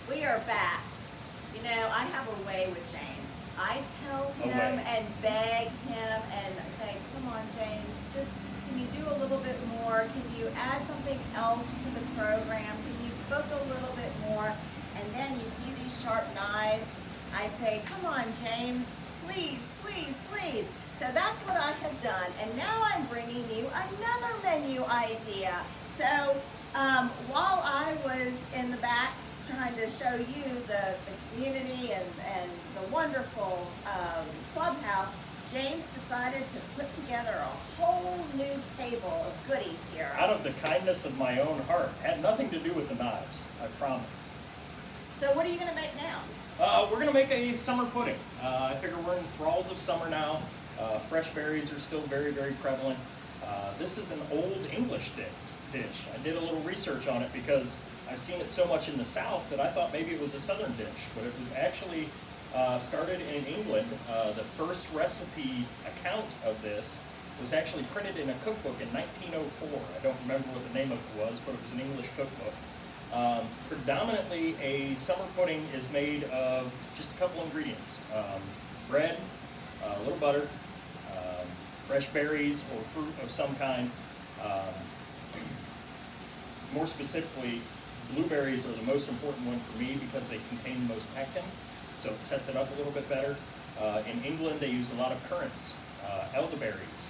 We are back. You know, I have a way with James. I tell A him way. and beg him and say, come on, James, just can you do a little bit more? Can you add something else to the program? Can you cook a little bit more? And then you see these sharp knives. I say, come on, James, please, please, please. So that's what I have done. And now I'm bringing you another menu idea. So while I was in the back trying to show you the community and the wonderful clubhouse, James decided to put together a whole new table of goodies here. Out of the kindness of my own heart. Had nothing to do with the knives, I promise. So what are you going to make now? We're going to make a summer pudding. I figure we're in the thralls of summer now. Fresh berries are still very, very prevalent. This is an old English dish. I did a little research on it because I've seen it so much in the South that I thought maybe it was a Southern dish, but it was actually started in England. The first recipe account of this was actually printed in a cookbook in 1904. I don't remember what the name of it was, but it was an English cookbook. Predominantly, a summer pudding is made of just a couple ingredients. Bread, a little butter, fresh berries or fruit of some kind. More specifically, blueberries are the most important one for me because they contain the most pectin, so it sets it up a little bit better. In England, they use a lot of currants, elderberries,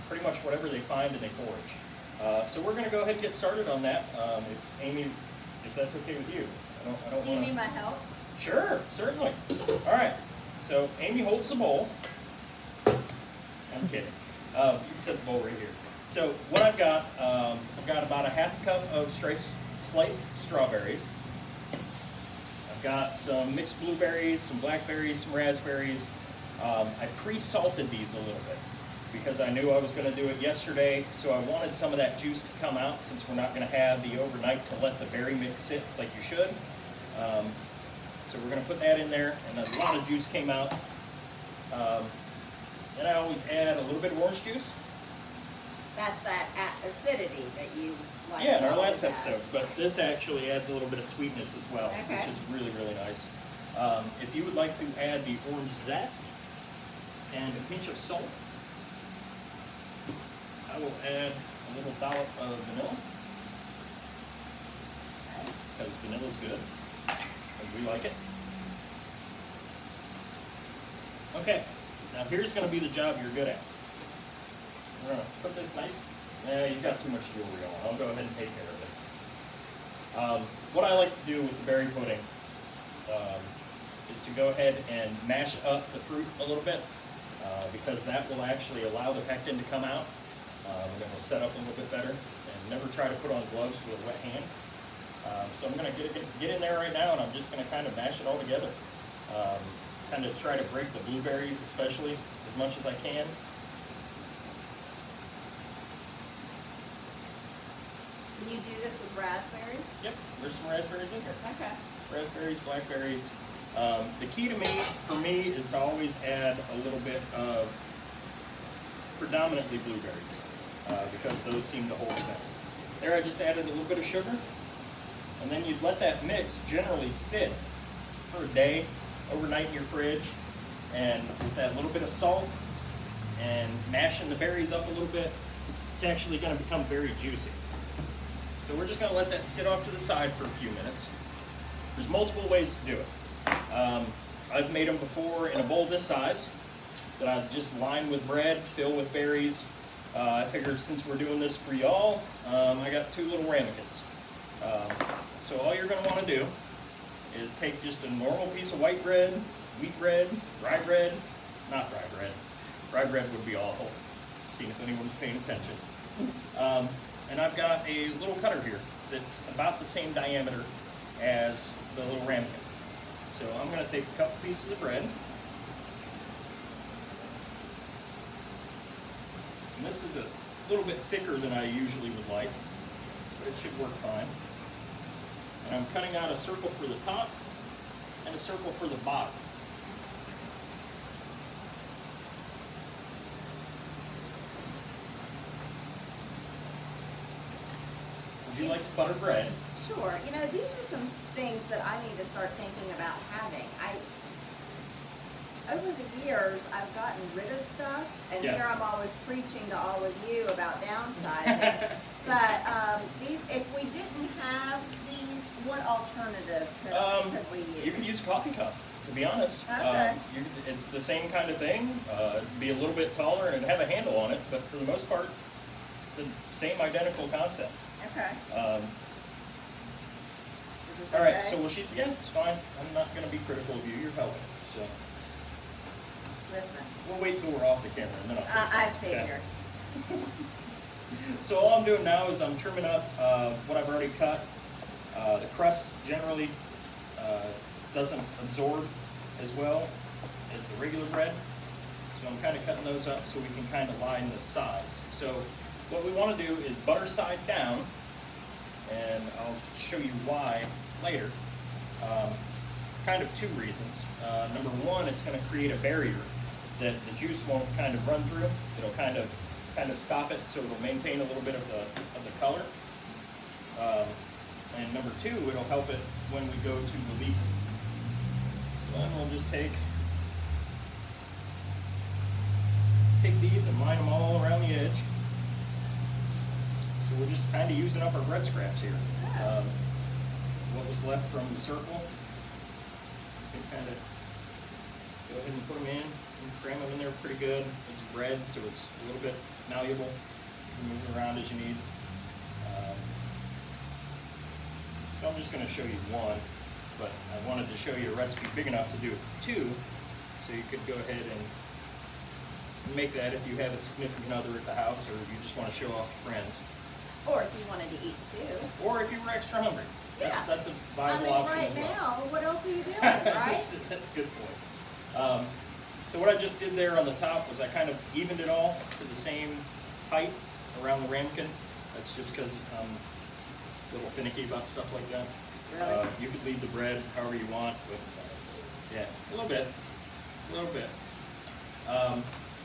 pretty much whatever they find and they forage. So we're going to go ahead and get started on that. If Amy, if that's okay with you. I don't Do you wanna... need my help? Sure, certainly. All right, so Amy holds the bowl. I'm kidding. You can set the bowl right here. So what I've got about a half a cup of sliced strawberries. I've got some mixed blueberries, some blackberries, some raspberries. I pre-salted these a little bit because I knew I was going to do it yesterday, so I wanted some of that juice to come out since we're not going to have the overnight to let the berry mix sit like you should. So we're going to put that in there, and a lot of juice came out. Then I always add a little bit of orange juice. That's that acidity that you like. Yeah, in to our always last add. episode, but this actually adds a little bit of sweetness as well, Okay. which is really, really nice. If you would like to add the orange zest and a pinch of salt, I will add a little dollop of vanilla, because vanilla's good, and we like it. Okay, now here's going to be the job you're good at. We're going to put this nice. You've got too much jewelry on. I'll go ahead and take care of it. What I like to do with the berry pudding is to go ahead and mash up the fruit a little bit because that will actually allow the pectin to come out and it will set up a little bit better. And never try to put on gloves with a wet hand. So I'm going to get in there right now, and I'm just going to kind of mash it all together. Kind of try to break the blueberries especially as much as I can. Can you do this with raspberries? Yep, there's some raspberries in here. Okay. Raspberries, blackberries. The key to for me, is to always add a little bit of predominantly blueberries because those seem to hold the best. There I just added a little bit of sugar, and then you'd let that mix generally sit for a day, overnight in your fridge, and with that little bit of salt and mashing the berries up a little bit, it's actually going to become very juicy. So we're just going to let that sit off to the side for a few minutes. There's multiple ways to do it. I've made them before in a bowl this size that I just line with bread, fill with berries. I figured since we're doing this for y'all, I got 2 little ramekins. So all you're going to want to do is take just a normal piece of white bread, wheat bread, rye bread, not rye bread. Rye bread would be awful. Seeing if anyone's paying attention. And I've got a little cutter here that's about the same diameter as the little ramekin. So I'm going to take a couple pieces of bread. And this is a little bit thicker than I usually would like, but it should work fine. And I'm cutting out a circle for the top and a circle for the bottom. Would you like to butter bread? Sure, you know, these are some things that I need to start thinking about having. Over the years, I've gotten rid of stuff, and Yeah. here I'm always preaching to all of you about downsizing. But if we didn't have these, what alternative could we use? You could use a coffee cup, to be honest. Okay. It's the same kind of thing, be a little bit taller and have a handle on it, but for the most part, it's the same identical concept. Okay. Is this All right, okay? so yeah, it's fine. I'm not gonna be critical of you, you're helping, so. Listen, We'll wait till we're off the camera and then I'll fix it. I Okay. figured. So all I'm doing now is I'm trimming up what I've already cut. The crust generally doesn't absorb as well as the regular bread. So I'm kind of cutting those up so we can kind of line the sides. So what we want to do is butter side down, and I'll show you why later. It's kind of two reasons. Number one, it's going to create a barrier that the juice won't kind of run through. It'll kind of stop it, so it'll maintain a little bit of the color. And number two, it'll help it when we go to release it. So then we'll just take these and line them all around the edge. So we're just kind of using up our bread scraps here. What was left from the circle, you can kind of go ahead and put them in and cram them in there pretty good. It's bread, so it's a little bit malleable. You can move it around as you need. So I'm just going to show you one, but I wanted to show you a recipe big enough to do two, so you could go ahead and make that if you have a significant other at the house, or if you just want to show off to friends, Or if you wanted to eat too. or if you were extra hungry. Yeah. That's a viable option right as well. now, what else are you doing, right? that's a good point. So what I just did there on the top was I kind of evened it all to the same height around the ramekin. That's just because I'm a little finicky about stuff like that. Really? You could leave the bread however you want, but yeah, a little bit.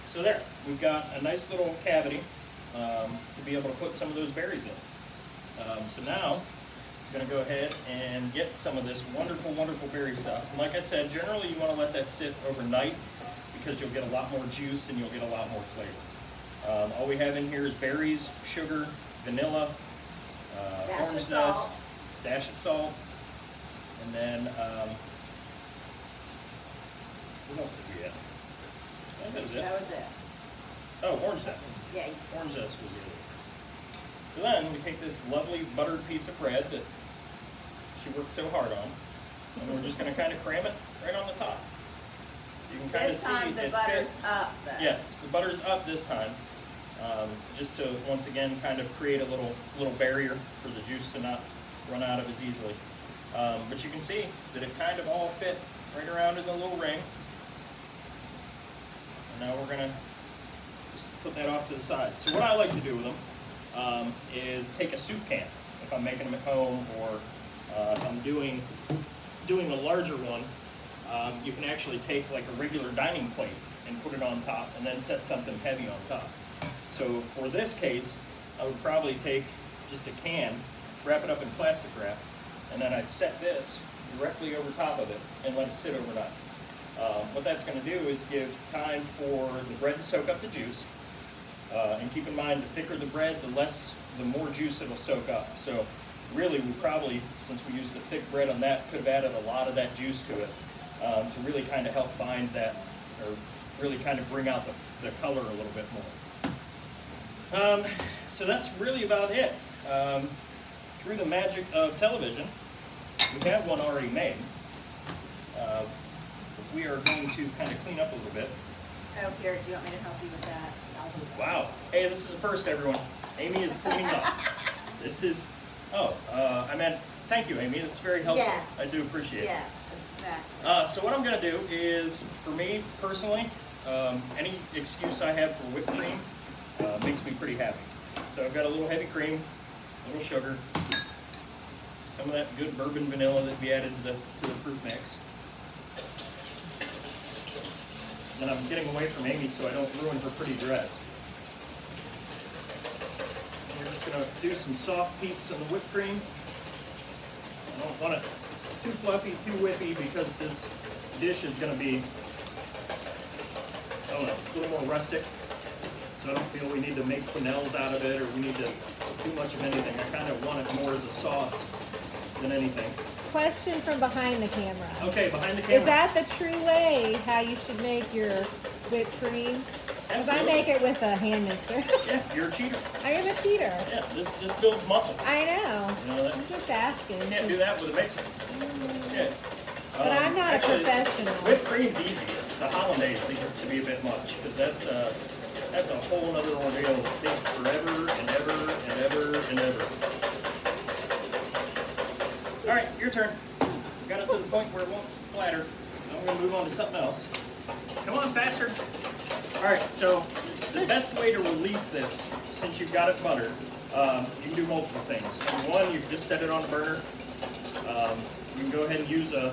So there, we've got a nice little cavity to be able to put some of those berries in. So now, I'm going to go ahead and get some of this wonderful, wonderful berry stuff. And like I said, generally you want to let that sit overnight because you'll get a lot more juice and you'll get a lot more flavor. All we have in here is berries, sugar, vanilla, Dash of orange zest, salt. dash of salt, and then what else did we add? I think that was it. That was it. Oh, orange zest. Yeah. Orange zest was the other. So then we take this lovely buttered piece of bread that she worked so hard on, and we're just going to kind of cram it right on the top. You can kind of This see time the it butter's fits. up though. Yes, the butter's up this time, just to once again kind of create a little barrier for the juice to not run out of as easily. But you can see that it kind of all fit right around in the little ring. And now we're going to just put that off to the side. So what I like to do with them is take a soup can if I'm making them at home, or if I'm doing a larger one. You can actually take like a regular dining plate and put it on top and then set something heavy on top. So for this case, I would probably take just a can, wrap it up in plastic wrap, and then I'd set this directly over top of it and let it sit overnight. What that's going to do is give time for the bread to soak up the juice. And keep in mind, the thicker the bread, the more juice it'll soak up. So really, we probably, since we used the thick bread on that, could have added a lot of that juice to it to really kind of help bind that, or really kind of bring out the color a little bit more. So that's really about it. Through the magic of television, we have one already made. We are going to kind of clean up a little bit. Oh, here, do you want me to help you with that? I'll do that. Wow. Hey, this is a first, everyone. Amy is cleaning up. This is, thank you, Amy. That's very helpful. Yes. I do appreciate it. Yes, exactly. So what I'm going to do is, for me personally, any excuse I have for whipped cream makes me pretty happy. So I've got a little heavy cream, a little sugar, some of that good bourbon vanilla that we added to the fruit mix. Then I'm getting away from Amy so I don't ruin her pretty dress. We're just going to do some soft peaks on the whipped cream. I don't want it too fluffy, too whippy, because this dish is gonna be, I don't know, a little more rustic. So I don't feel we need to make quenelles out of it, or we need to too much of anything. I kind of want it more as a sauce than anything. Question from behind the camera. Okay, behind the camera. Is that the true way how you should make your whipped cream? Because I Absolutely. make it with a hand mixer. Yeah, you're a cheater. I am a cheater. Yeah, this builds muscles. I know. You know that? I'm just asking. You can't do that with a mixer. Yeah. But I'm not a professional. Whipped cream's easy. It's the hollandaise that gets to be a bit much, because that's a whole other ordeal that takes forever and ever and ever and ever. All right, your turn. Got it to the point where it won't splatter. I'm gonna move on to something else. Come on, faster. All right, so the best way to release this, since you've got it buttered, you can do multiple things. Number one, you can just set it on a burner. You can go ahead and use a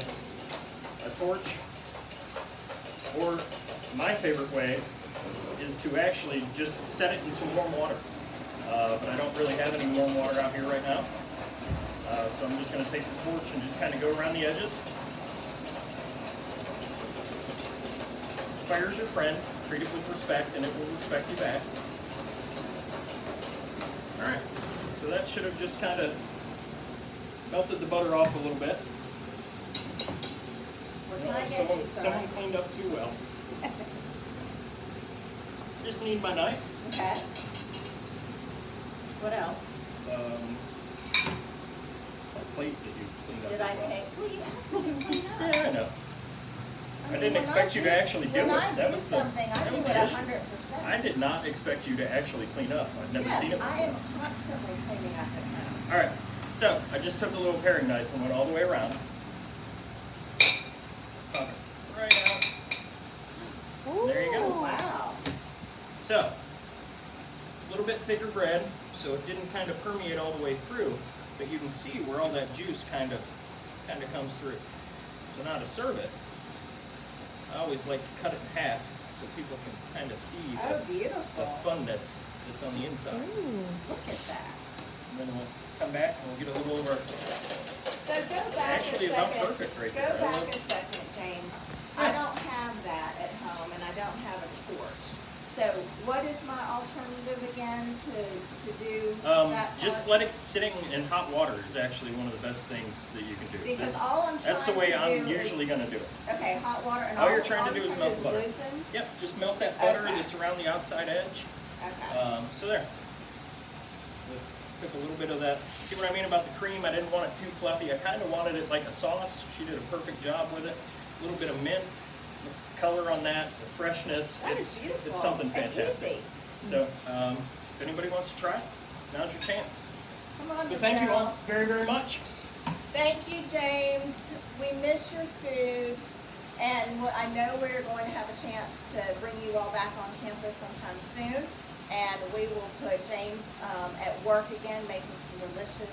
torch, or my favorite way is to actually just set it in some warm water. But I don't really have any warm water out here right now. So I'm just going to take the torch and just kind of go around the edges. Fire's your friend. Treat it with respect, and it will respect you back. All right. So that should have just kind of melted the butter off a little bit. What can I get you, sir? Someone cleaned up too well. Just need my knife. Okay. What else? A plate that you cleaned up Did as I well. take? Well, you asked me to clean up. Yeah, I know. I didn't when expect you to actually do it. When I That do was the- something, I that do was it the issue. 100%. I did not expect you to actually clean up. I've never seen it Yes, I before. am constantly cleaning up at home. All right, so I just took a little paring knife and went all the way around. Pop it right out. There you go. Oh, wow. So, a little bit thicker bread, so it didn't kind of permeate all the way through, but you can see where all that juice kind of comes through. So now to serve it, I always like to cut it in half so people can kind of see Oh, the beautiful. funness that's on the inside. Ooh. Look at that. And then we'll come back and we'll get a little over. So go back Actually a about second. perfect right Go there. I back love- a second, James. I don't have that at home, and I don't have a torch. So what is my alternative again to do that Just part? let it sitting in hot water is actually one of the best things that you can do. Because That's- all I'm That's the trying way to I'm do is- usually going to do it. Okay, hot water, and All you're trying to do is all melt you the have to butter. do is loosen? Yep, just melt that butter Okay. that's around the outside edge. Okay. So there. Took a little bit of that. See what I mean about the cream? I didn't want it too fluffy. I kind of wanted it like a sauce. She did a perfect job with it. A little bit of mint, the color on that, the freshness. That is beautiful. It's something And fantastic. easy. So, if anybody wants to try, now's your chance. Come on, But thank you Michelle. all very, very much. Thank you, James. We miss your food, and I know we're going to have a chance to bring you all back on campus sometime soon. And we will put James at work again, making some delicious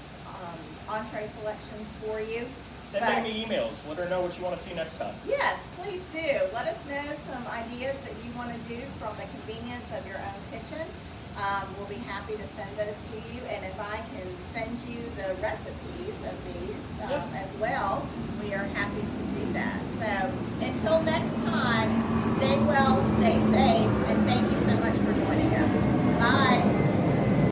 entree selections for you. Send But- Amy emails. Let her know what you want to see next time. Yes, please do. Let us know some ideas that you want to do from the convenience of your own kitchen. We'll be happy to send those to you, and if I can send you the recipes of these as well, we are happy to do that. So until next time, stay well, stay safe, and thank you so much for joining us. Bye.